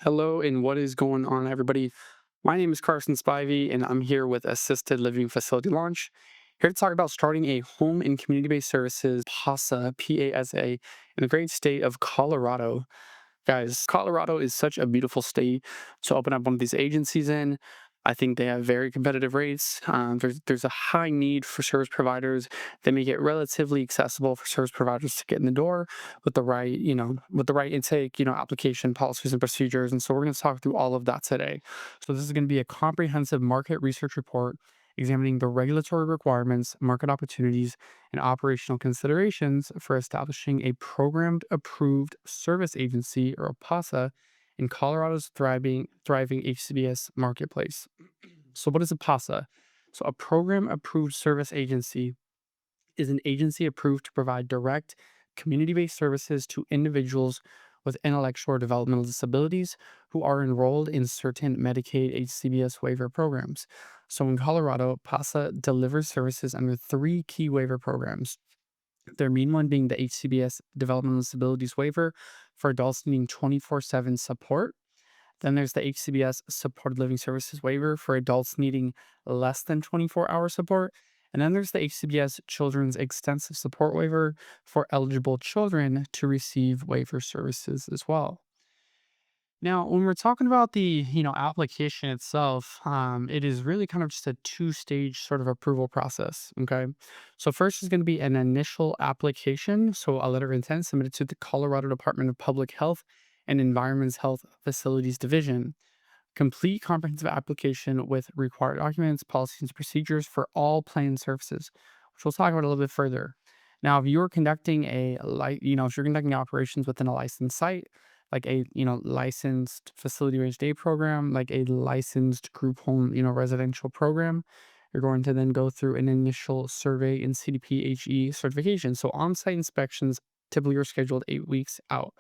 Hello, and what is going on, everybody? My name is Carson Spivey, and I'm here with Assisted Living Facility Launch. Here to talk about starting a home and community based services PASA, PASA, in the great state of Colorado. Guys, Colorado is such a beautiful state to open up one of these agencies in. I think they have very competitive rates. There's a high need for service providers. They make it relatively accessible for service providers to get in the door with the right, with the right intake, application policies and procedures. And so we're going to talk through all of that today. So this is going to be a comprehensive market research report examining the regulatory requirements, market opportunities, and operational considerations for establishing a programmed approved service agency or a PASA in Colorado's thriving HCBS marketplace. So, what is a PASA? So, a program approved service agency is an agency approved to provide direct community based services to individuals with intellectual or developmental disabilities who are enrolled in certain Medicaid HCBS waiver programs. So in Colorado, PASA delivers services under three key waiver programs. Their main one being the HCBS Developmental Disabilities Waiver for adults needing 24/7 support. Then there's the HCBS Supported Living Services Waiver for adults needing less than 24-hour support. And then there's the HCBS Children's Extensive Support Waiver for eligible children to receive waiver services as well. Now, when we're talking about the application itself, it is really kind of just a two-stage sort of approval process. Okay, so first is going to be an initial application, so a letter of intent submitted to the Colorado Department of Public Health and Environment's Health Facilities Division. Complete comprehensive application with required documents, policies, and procedures for all planned services, which we'll talk about a little bit further. Now, if you're conducting if you're conducting operations within a licensed site, like a licensed facility range day program, like a licensed group home residential program, you're going to then go through an initial survey and CDPHE certification. So on-site inspections typically are scheduled 8 weeks out.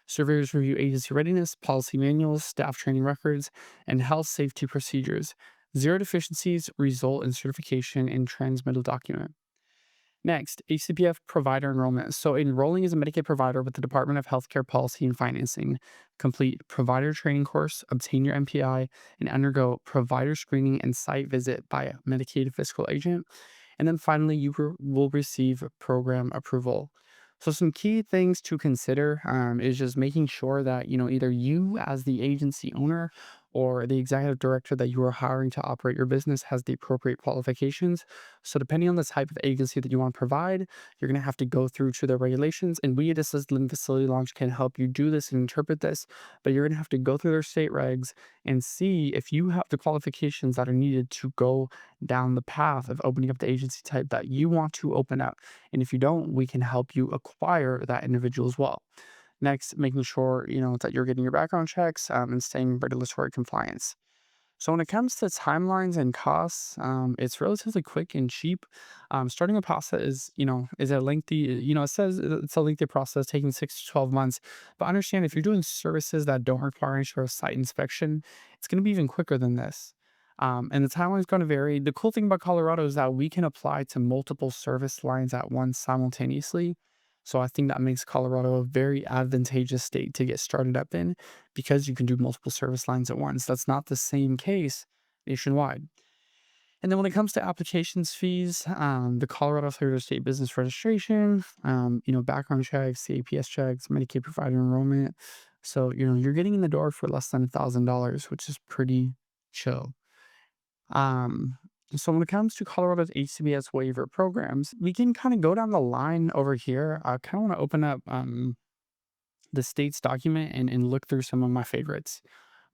Surveyors review agency readiness, policy manuals, staff training records, and health safety procedures. Zero deficiencies result in certification and transmittal document. Next, HCPF provider enrollment. So, enrolling as a Medicaid provider with the Department of Healthcare Policy and Financing. Complete provider training course, obtain your MPI, and undergo provider screening and site visit by a Medicaid fiscal agent. And then finally, will receive program approval. So, some key things to consider is just making sure that either you as the agency owner or the executive director that you are hiring to operate your business has the appropriate qualifications. So, depending on the type of agency that you want to provide, you're going to have to go through to their regulations. And we at Assisted Living Facility Launch can help you do this and interpret this, but you're going to have to go through their state regs and see if you have the qualifications that are needed to go down the path of opening up the agency type that you want to open up. And if you don't, we can help you acquire that individual as well. Next, making sure that you're getting your background checks and staying in regulatory compliance. So when it comes to timelines and costs, it's relatively quick and cheap. Starting a PASA is a lengthy, it says it's a lengthy process taking 6 to 12 months. But understand if you're doing services that don't require any sort of site inspection, it's going to be even quicker than this. And the timeline is going to vary. The cool thing about Colorado is that we can apply to multiple service lines at once simultaneously. So I think that makes Colorado a very advantageous state to get started up in because you can do multiple service lines at once. That's not the same case nationwide. And then when it comes to applications fees, the Colorado Secretary of State Business Registration, background checks, CAPS checks, Medicaid provider enrollment. So, you're getting in the door for less than $1,000, which is pretty chill. Um, so when it comes to Colorado's HCBS waiver programs, we can kind of go down the line over here. I kind of want to open up the state's document and look through some of my favorites.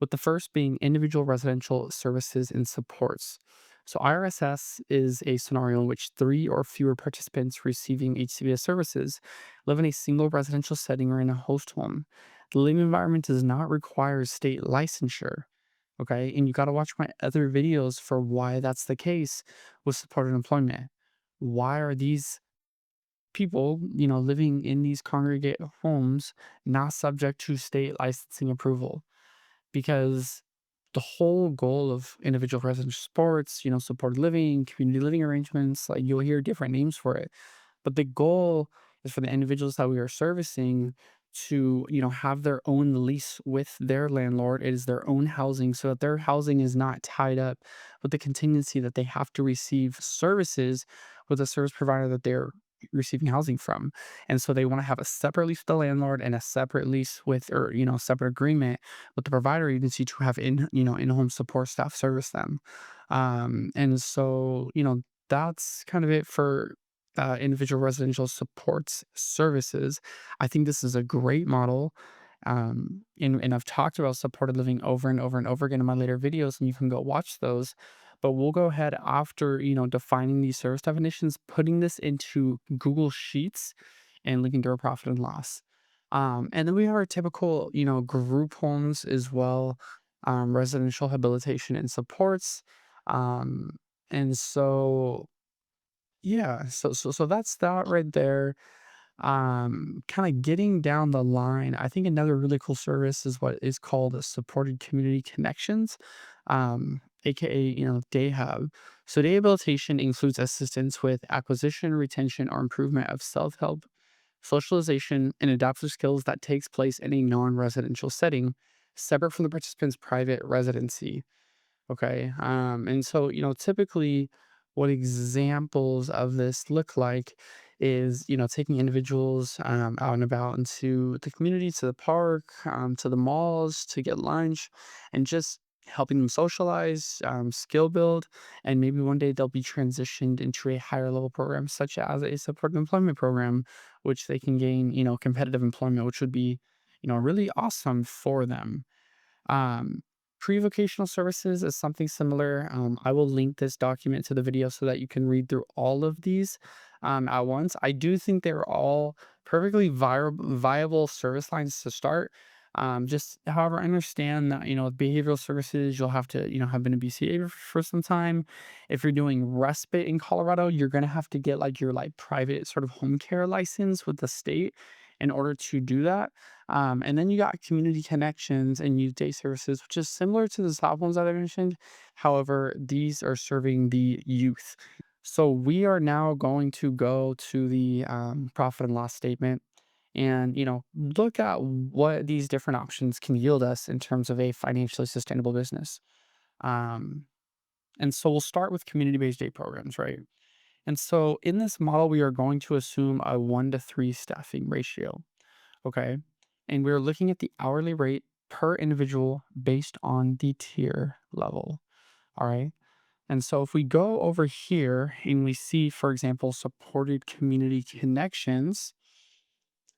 With the first being individual residential services and supports. So IRSS is a scenario in which three or fewer participants receiving HCBS services live in a single residential setting or in a host home. The living environment does not require state licensure. Okay. And you got to watch my other videos for why that's the case with supported employment. Why are these people, living in these congregate homes not subject to state licensing approval? Because the whole goal of individual residential sports, supported living, community living arrangements, like you'll hear different names for it. But the goal is for the individuals that we are servicing to, have their own lease with their landlord. It is their own housing so that their housing is not tied up with the contingency that they have to receive services with a service provider that they're receiving housing from. And so they want to have a separate lease with the landlord and a separate lease with, or, separate agreement with the provider agency to have in-home support staff service them. And so, that's kind of it for individual residential supports services. I think this is a great model. And I've talked about supported living over and over and over again in my later videos, and you can go watch those. But we'll go ahead after, defining these service definitions, putting this into Google Sheets and looking through a profit and loss. And then we have our typical, group homes as well, residential habilitation and supports. Um, and so yeah, so that's that right there. Kind of getting down the line, I think another really cool service is what is called a supported community connections, aka day hub. So day habilitation includes assistance with acquisition, retention, or improvement of self-help, socialization, and adaptive skills that takes place in a non-residential setting, separate from the participant's private residency. Okay. And so, typically what examples of this look like is, taking individuals out and about into the community, to the park, to the malls to get lunch, and just helping them socialize, skill build, and maybe one day they'll be transitioned into a higher level program, such as a supported employment program, which they can gain, competitive employment, which would be, really awesome for them. um, Pre-vocational services is something similar. I will link this document to the video so that you can read through all of these at once. I do think they're all perfectly viable service lines to start. Just, however, understand that with behavioral services, you'll have to have been a BCA for some time. If you're doing respite in Colorado, you're gonna have to get like your private sort of home care license with the state in order to do that. And then you got community connections and youth day services, which is similar to the top ones that I mentioned. However, these are serving the youth. So we are now going to go to the profit and loss statement and look at what these different options can yield us in terms of a financially sustainable business. Um, and so we'll start with community-based day programs, right? And so in this model, we are going to assume a 1 to 3 staffing ratio. Okay. And we're looking at the hourly rate per individual based on the tier level. All right. And so if we go over here and we see, for example, supported community connections,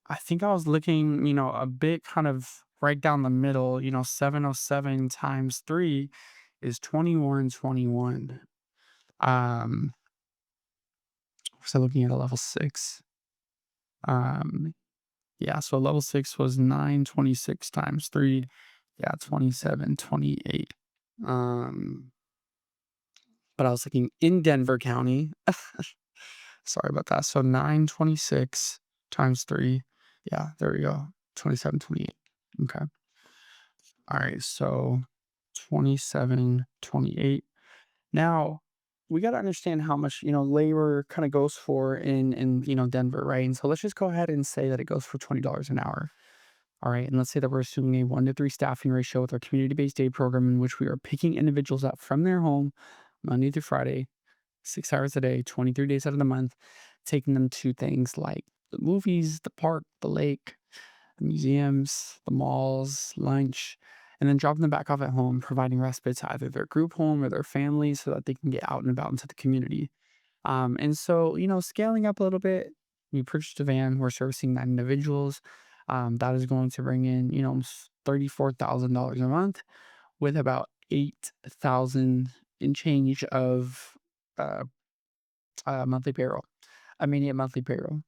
I think I was looking, a bit kind of right down the middle, 707 times 3 is 2121. Um, so looking at a level 6. Um, Yeah, so level 6 was 926 times 3. Yeah, 2728. Um, but I was looking in Denver County. Sorry about that. So 926 times 3. Yeah, there we go. 2728. Okay. All right, so 2728. Now, we got to understand how much, labor kind of goes for in Denver, right? And so let's just go ahead and say that it goes for $20 an hour. All right. And let's say that we're assuming a 1 to 3 staffing ratio with our community based day program, in which we are picking individuals up from their home Monday through Friday, 6 hours a day, 23 days out of the month, taking them to things like the movies, the park, the lake, the museums, the malls, lunch, and then dropping them back off at home, providing respite to either their group home or their families so that they can get out and about into the community. And so, scaling up a little bit, we purchased a van, we're servicing 9 individuals. That is going to bring in, $34,000 a month with about 8,000 in change of uh, monthly payroll, immediate monthly payroll.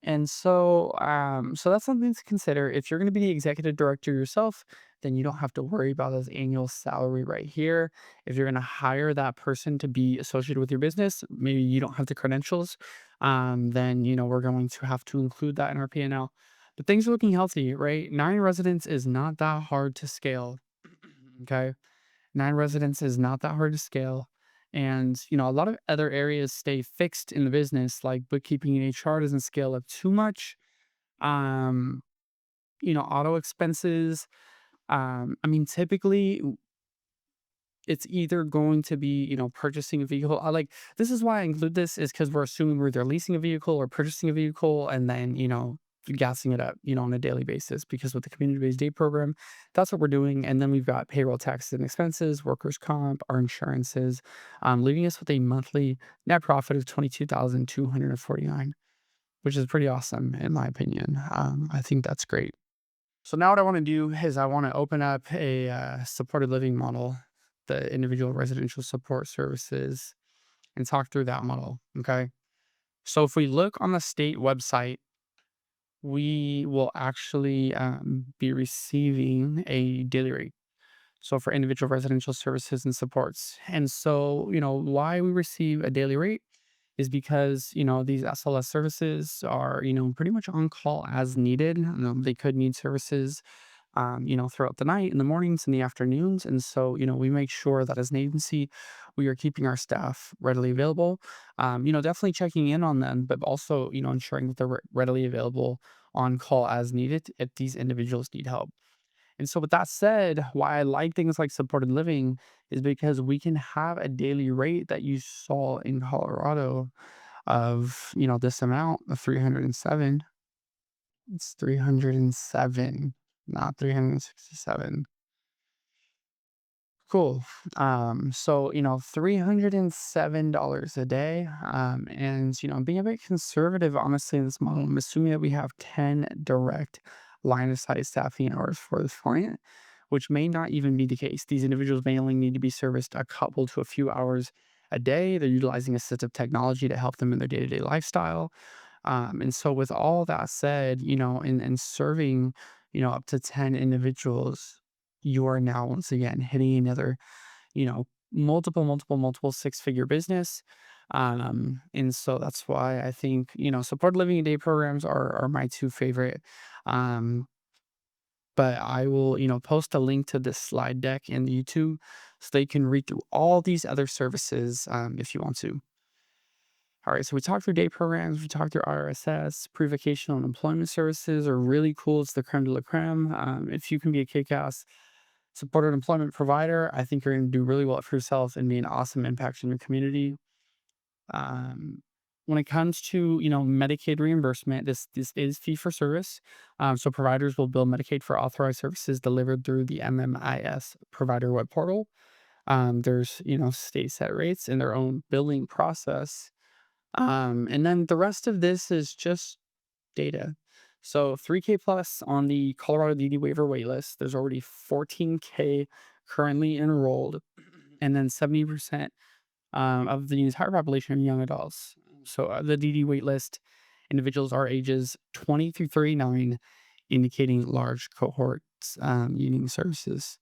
And so that's something to consider. If you're going to be the executive director yourself, then you don't have to worry about this annual salary right here. If you're going to hire that person to be associated with your business, maybe you don't have the credentials, then we're going to have to include that in our P&L. But things are looking healthy, right? 9 residents is not that hard to scale. Okay, 9 residents is not that hard to scale. And, a lot of other areas stay fixed in the business, like bookkeeping and HR doesn't scale up too much. Um, auto expenses. I mean, typically it's either going to be, purchasing a vehicle. This is why I include this is because we're assuming we're either leasing a vehicle or purchasing a vehicle and then, gassing it up, on a daily basis. Because with the community-based day program, that's what we're doing. And then we've got payroll taxes and expenses, workers' comp, our insurances, leaving us with a monthly net profit of 22,249, which is pretty awesome in my opinion. I think that's great. So now what I want to do is I want to open up a supported living model, the individual residential support services, and talk through that model. Okay. So if we look on the state website, we will actually be receiving a daily rate. So for individual residential services and supports. And so, why we receive a daily rate is because, these SLS services are, pretty much on call as needed. They could need services throughout the night, in the mornings, in the afternoons. And so, we make sure that as an agency, we are keeping our staff readily available, definitely checking in on them, but also, ensuring that they're readily available on call as needed if these individuals need help. And so, with that said, why I like things like supported living is because we can have a daily rate that you saw in Colorado of, this amount of 307. It's 307, not 367. Cool. So, $307 a day. And, being a bit conservative, honestly, in this model, I'm assuming that we have 10 direct line of sight staffing hours for this client, which may not even be the case. These individuals may only need to be serviced a couple to a few hours a day. They're utilizing assistive technology to help them in their day to day lifestyle. And so, with all that said, and serving, up to 10 individuals, you are now once again hitting another, multiple six-figure business. And so that's why I think, supported living and day programs are my two favorite. Um, but I will, post a link to this slide deck in YouTube so they can read through all these other services if you want to. All right, so we talked through day programs, we talked through IRSS, pre-vacational and employment services are really cool. It's the creme de la creme. If you can be a kick-ass supported employment provider, I think you're going to do really well for yourself and be an awesome impact in your community. Um, when it comes to Medicaid reimbursement, this is fee for service. So providers will bill Medicaid for authorized services delivered through the MMIS provider web portal. There's state set rates in their own billing process. And then the rest of this is just data. So 3K plus on the Colorado DD waiver waitlist. There's already 14K currently enrolled, and then 70% of the entire population are young adults. So the DD waitlist individuals are ages 20 through 39, indicating large cohorts needing services.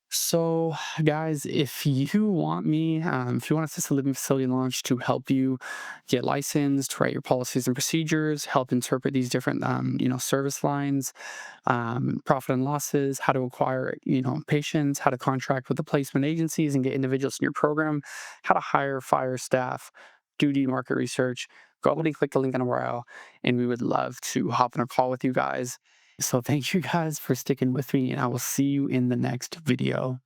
So, guys, if you want me, if you want assisted living facility launch to help you get licensed, write your policies and procedures, help interpret these different, service lines, profit and losses, how to acquire, patients, how to contract with the placement agencies and get individuals in your program, how to hire, fire staff, do market research, go ahead and click the link in the bio, and we would love to hop on a call with you guys. So thank you guys for sticking with me, and I will see you in the next video.